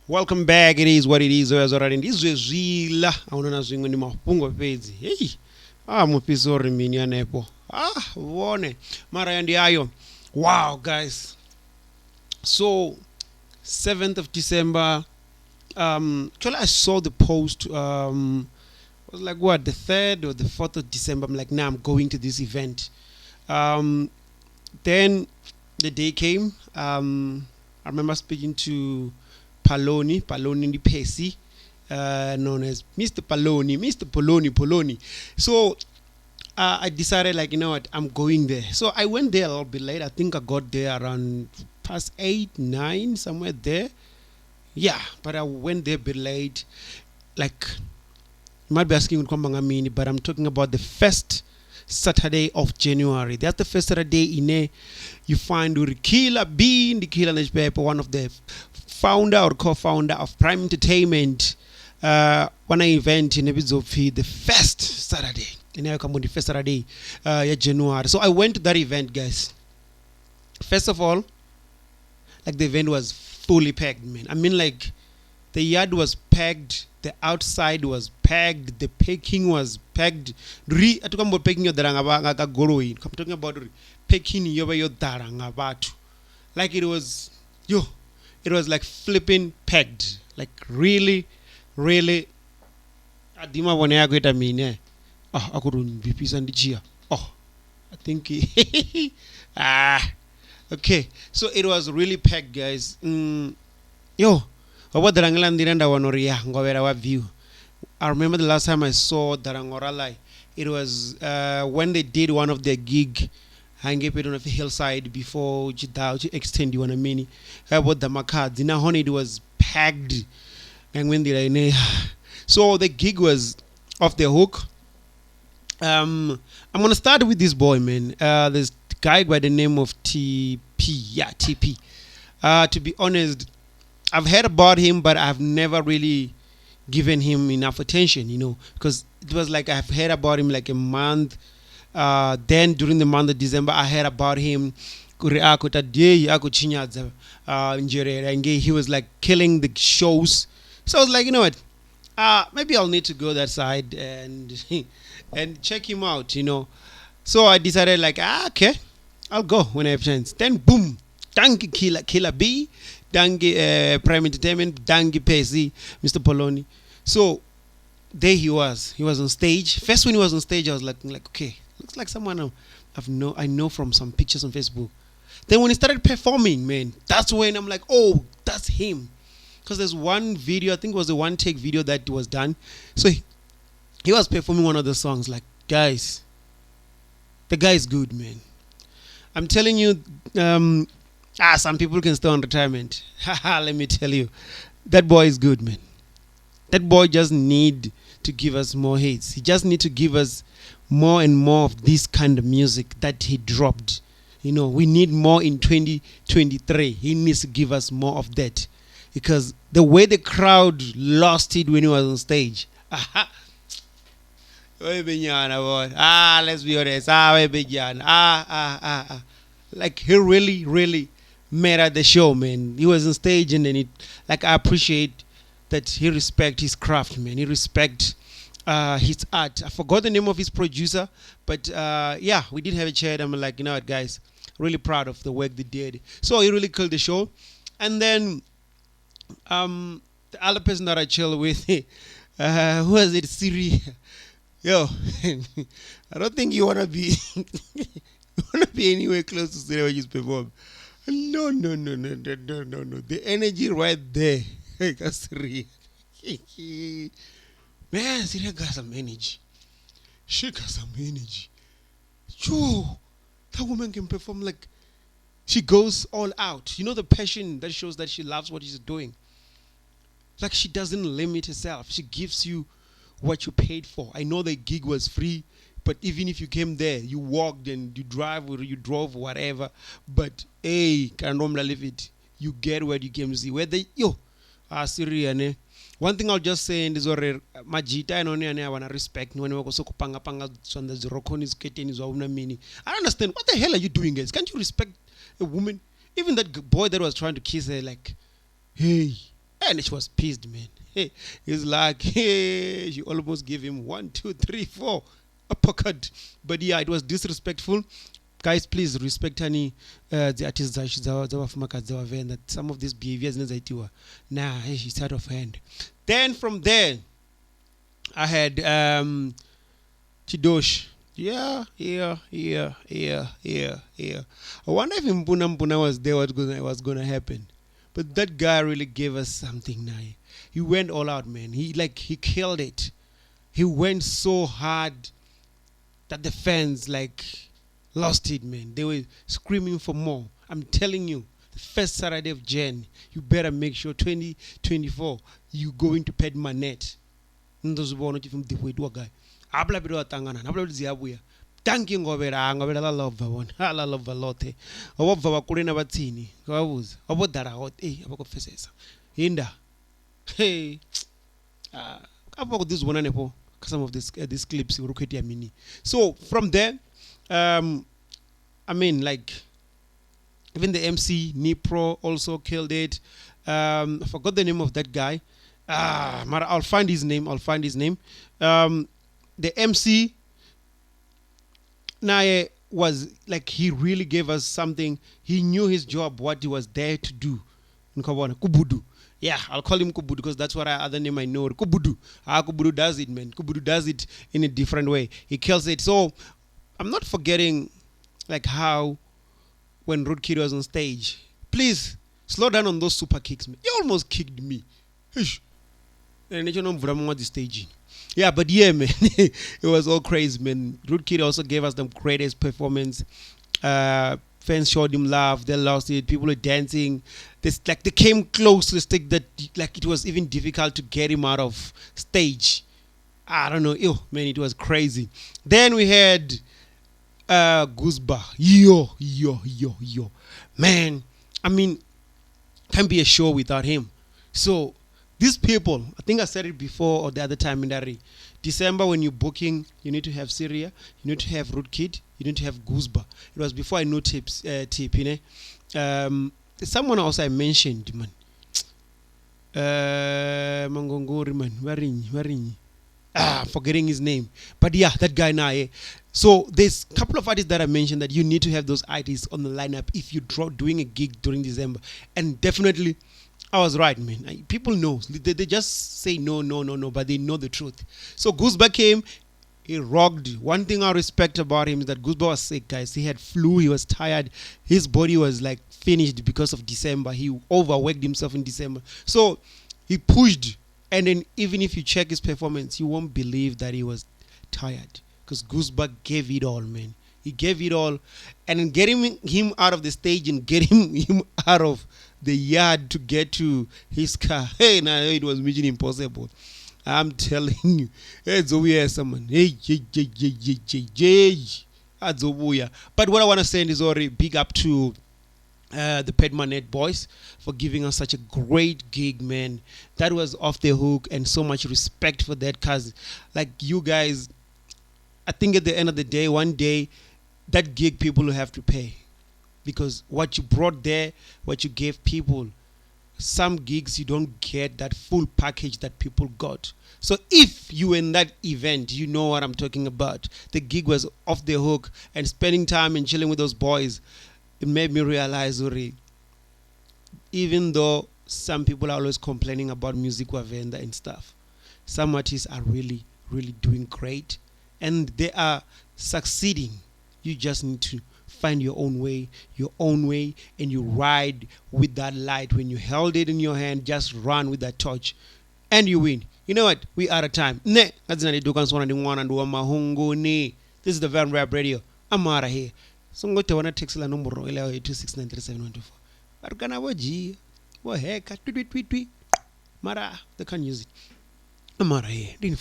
Welcome back. It is what it is. As already this is real. I want to swing on my pungo page. Hey, mupisori minya nepo. Wone. Mara yandi ayo. Wow, guys. So, 7th of December. Actually, I saw the post. Was like what, the 3rd or the 4th of December. I'm like, nah, I'm going to this event. Um, then the day came. I remember speaking to Paloni the Pesi, known as Mr. Poloni. So I decided, like, you know what, I'm going there. So I went there a little bit late. I think I got there around past 8, 9, somewhere there. Yeah, but I went there a bit late. Like, you might be asking, but I'm talking about the first Saturday of January. That's the first Saturday in a you find Urikila being the killer newspaper, one of the founder or co-founder of Prime Entertainment. One event in Ebizofi, the first Saturday. In the first Saturday, January. So I went to that event, guys. First of all, like, the event was fully packed, man. I mean, like, the yard was packed, the outside was packed, the packing was packed. I'm talking about packing your daranga I'm talking about packing your daranga. Like, it was like flipping packed. Like, really, really. Adima bonea go eta mine. Oh, akurun BP sandichia. Oh, I think okay. So it was really packed, guys. Yo, what Darangalandiranda Wanoria, Govera view. I remember the last time I saw Darangoralai. It was when they did one of their gig, hang up it on a hillside before you extend you on a mini. About the Makad, in a honey, it was packed. And when they so the gig was off the hook. I'm gonna start with this boy, man. This guy by the name of TP. Yeah, TP. To be honest, I've heard about him, but I've never really given him enough attention, because it was like I've heard about him like a month. Then during the month of December, I heard about him. He was like killing the shows. So I was like, you know what? Maybe I'll need to go that side and and check him out, So I decided, like, okay, I'll go when I have chance. Then boom, Dangi Killer B, Dangi Prime Entertainment, Dangi Pesi, Mr. Poloni. So there he was. He was on stage. First, when he was on stage, I was like, okay, looks like someone I know from some pictures on Facebook. Then when he started performing, man, that's when I'm like, oh, that's him. Because there's one video, I think it was a one take video that was done. So he was performing one of the songs. Like, guys, the guy is good, man. I'm telling you, some people can stay on retirement. Let me tell you, that boy is good, man. That boy just need to give us more hits. He just need to give us more and more of this kind of music that he dropped. We need more in 2023. He needs to give us more of that. Because the way the crowd lost it when he was on stage. Let's be honest. Like, he really, really made at the show, man. He was on stage, and then I appreciate that he respect his craft, man. He respect his art. I forgot the name of his producer, but yeah, we did have a chat. I'm like, you know what, guys, really proud of the work they did. So he really killed the show. And then the other person that I chill with, who was it, Siri? Yo, I don't think you wanna be anywhere close to Siri when you perform. No. The energy right there. Siri. Man, Siri got some energy. She got some energy. Yo, that woman can perform like she goes all out. The passion that shows that she loves what she's doing. Like, she doesn't limit herself. She gives you what you paid for. I know the gig was free, but even if you came there, you walked and you drive or you drove whatever. But hey, can't leave it. You get what you came to see. Where they Syria. One thing I'll just say in this order, Majita and I want to respect when we go so panga on the Zrokonis getting his own meaning. I understand. What the hell are you doing, guys? Can't you respect a woman? Even that boy that was trying to kiss her, like, hey. And she was pissed, man. Hey, he's like, hey, you almost gave him 1, 2, 3, 4 uppercut. But yeah, it was disrespectful. Guys, please respect any the artists that some of these behaviors nah, hey, it's out of hand. Then from there, I had Chidosh. Yeah. I wonder if Mbuna was there, what was gonna happen. But that guy really gave us something now. He went all out, man. He killed it. He went so hard that the fans lost it, man. They were screaming for more. I'm telling you, the first Saturday of Jan, you better make sure 2024 you going to pet Manet. Ndozibona ukuthi mdipho guy. Abla bido atangana, abla ziyabuya. Thank you ngobera la love bona. La love a lot. Obova bakulena bathini. Kwabuza. Obodara hot abakofesesa. Hinda. Hey. About this one nepo. Some of these clips uruketi mini. So from there, I mean, even the MC Nipro also killed it. I forgot the name of that guy. I'll find his name. The MC Naye was he really gave us something. He knew his job, what he was there to do. Kubudu. Yeah, I'll call him Kubudu because that's what other name I know. Kubudu. Kubudu does it, man. Kubudu does it in a different way. He kills it. So I'm not forgetting how when Rude Kid was on stage. Please slow down on those super kicks, man. He almost kicked me. And the stage. Yeah, but yeah, man, it was all crazy, man. Rude Kid also gave us the greatest performance. Fans showed him love. They lost it. People were dancing. They came close to the stage that it was even difficult to get him out of stage. I don't know. Ew, man, it was crazy. Then we had Gooseba. Yo. Man, I mean, can't be a show without him. So these people, I think I said it before or the other time in Dari. December, when you're booking, you need to have Syria, you need to have Root Kid, you need to have Gooseba. It was before I knew Tip, you know. Someone else I mentioned, man. Mangongori, man. Warinyi. Forgetting his name. But yeah, that guy now. So there's a couple of artists that I mentioned that you need to have those artists on the lineup if you're doing a gig during December. And definitely, I was right, man. People know. They just say no, but they know the truth. So Gooseba came. He rocked. One thing I respect about him is that Gooseba was sick, guys. He had flu. He was tired. His body was finished because of December. He overworked himself in December. So he pushed. And then even if you check his performance, you won't believe that he was tired. Because Gooseba gave it all, man. He gave it all. And in getting him out of the stage and getting him out of the yard to get to his car, hey, now it was mission impossible. I'm telling you. It's a weird someone. Hey. That's a weird. But what I want to say is already big up to the Pet Manet boys for giving us such a great gig, man. That was off the hook, and so much respect for that, cause you guys, I think at the end of the day, one day, that gig people will have to pay, because what you brought there, what you gave people, some gigs you don't get that full package that people got. So if you were in that event, you know what I'm talking about. The gig was off the hook, and spending time and chilling with those boys, it made me realize, Uri, even though some people are always complaining about music wavenda and stuff, some artists are really, really doing great, and they are succeeding. You just need to find your own way, and you ride with that light. When you held it in your hand, just run with that torch, and you win. You know what? We out of time. This is the Van Rap Radio. I'm out of here. So I'm going to text la number 2693714. Barukana waji, waheka, tweet. Mara, they can't use it. I'm out of here. Didn't